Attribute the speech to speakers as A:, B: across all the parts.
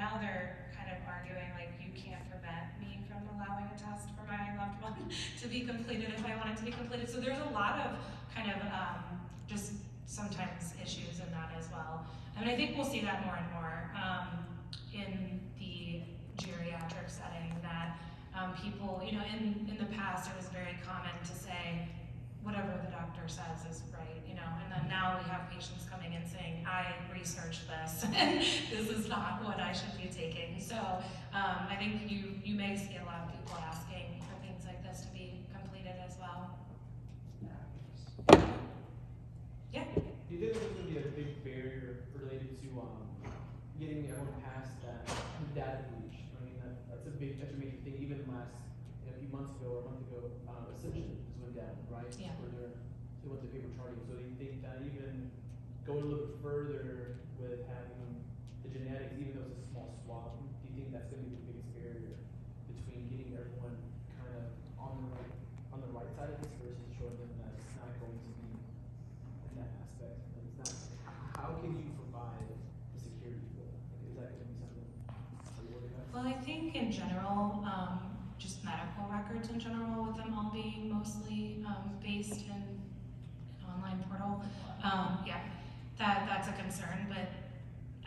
A: now they're kind of arguing like you can't prevent me from allowing a test for my loved one to be completed if I want it to be completed. So there's a lot of kind of just sometimes issues in that as well. I mean, I think we'll see that more and more in the geriatric setting, that people, in the past it was very common to say, whatever the doctor says is right, and then now we have patients coming in saying, I researched this, and this is not what I should be taking. So I think you may see a lot of people asking for things like this to be completed as well. Yeah?
B: Do you think there's going to be a big barrier related to getting everyone past that data breach? I mean, that's a major thing. Even a few months ago or a month ago, Ascension just went down, right?
A: Yeah.
B: They went to paper charting. So do you think that even going a little bit further with having the genetics, even though it's a small swab, do you think that's going to be the biggest barrier between getting everyone kind of on the right side of this versus showing them that it's not going to be in that aspect? And it's not. How can you provide the security for that? Is that going to be something that you're working on?
A: Well, I think in general, just medical records in general, with them all being mostly based in an online portal, yeah, that's a concern. But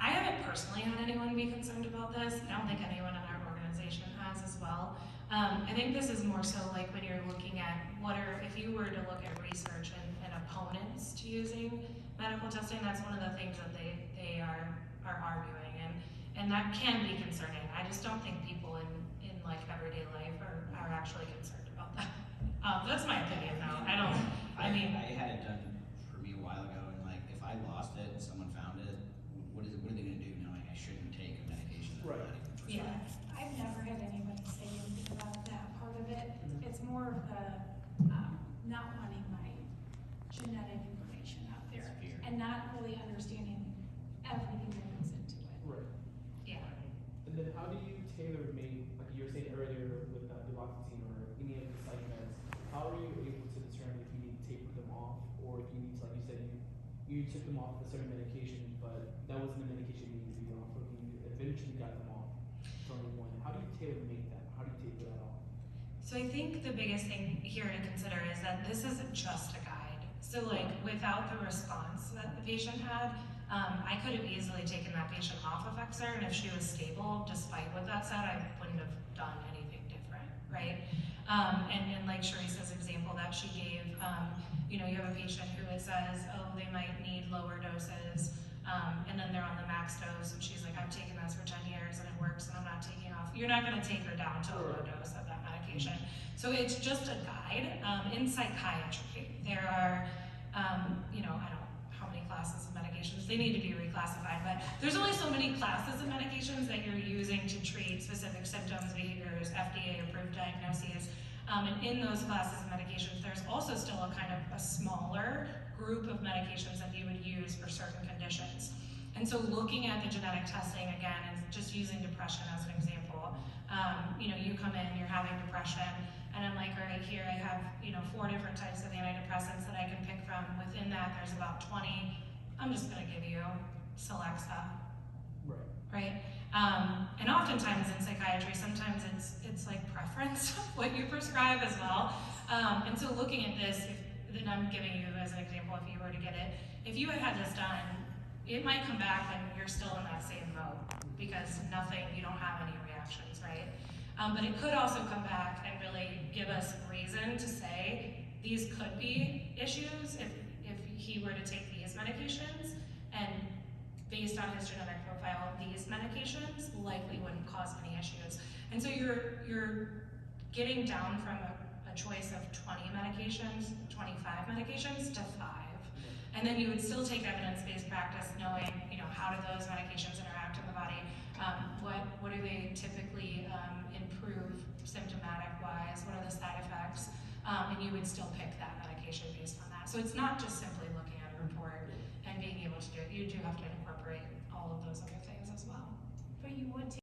A: I haven't personally had anyone be concerned about this. I don't think anyone in our organization has as well. I think this is more so like when you're looking at if you were to look at research and opponents to using medical testing, that's one of the things that they are arguing, and that can be concerning. I just don't think people in like everyday life are actually concerned about that. That's my opinion though. I
C: had it done for me a while ago, and like if I lost it and someone found it, what are they going to do knowing I shouldn't take a medication that I'm not even prescribed?
A: Yeah.
D: I've never had anybody say anything about that part of it.
B: Mm-hmm.
D: It's more of the not wanting my genetic information out there and not really understanding everything that goes into it.
B: Right.
A: Yeah.
B: And then how do you tailor-make, like you were saying earlier with duloxetine or any of the psych meds, how are you able to determine if you need to taper them off, or if you need to, like you said, you took them off a certain medication, but that wasn't the medication you needed to be off of, and you eventually got them off from one. How do you tailor-make that? How do you taper that off?
A: So I think the biggest thing here to consider is that this isn't just a guide. So like without the response that the patient had, I could have easily taken that patient off of Exer, and if she was stable, despite what that said, I wouldn't have done anything different, right? And like Sharice's example that she gave, you have a patient who it says, oh, they might need lower doses, and then they're on the max dose, and she's like, I've taken this for 10 years and it works, and I'm not taking off. You're not going to take her down to a low dose of that medication. So it's just a guide. In psychiatry, there are, I don't know how many classes of medications, they need to be reclassified, but there's only so many classes of medications that you're using to treat specific symptoms, behaviors, FDA-approved diagnoses. And in those classes of medications, there's also still a smaller group of medications that you would use for certain conditions. And so looking at the genetic testing, again, and just using depression as an example, you come in, you're having depression, and I'm like, all right, here I have 4 different types of antidepressants that I can pick from. Within that, there's about 20. I'm just going to give you Celexa, right? And oftentimes in psychiatry, sometimes it's like preference what you prescribe as well. And so looking at this, then I'm giving you as an example, if you were to get it, if you had this done, it might come back and you're still in that same mode because you don't have any reactions, right? But it could also come back and really give us reason to say these could be issues if he were to take these medications, and based on his genetic profile, these medications likely wouldn't cause any issues. And so you're getting down from a choice of 20 medications, 25 medications to 5. And then you would still take evidence-based practice knowing, how do those medications interact in the body? What do they typically improve symptomatic-wise? What are the side effects? And you would still pick that medication based on that. So it's not just simply looking at a report and being able to do it. You do have to incorporate all of those other things as well.
D: But you would take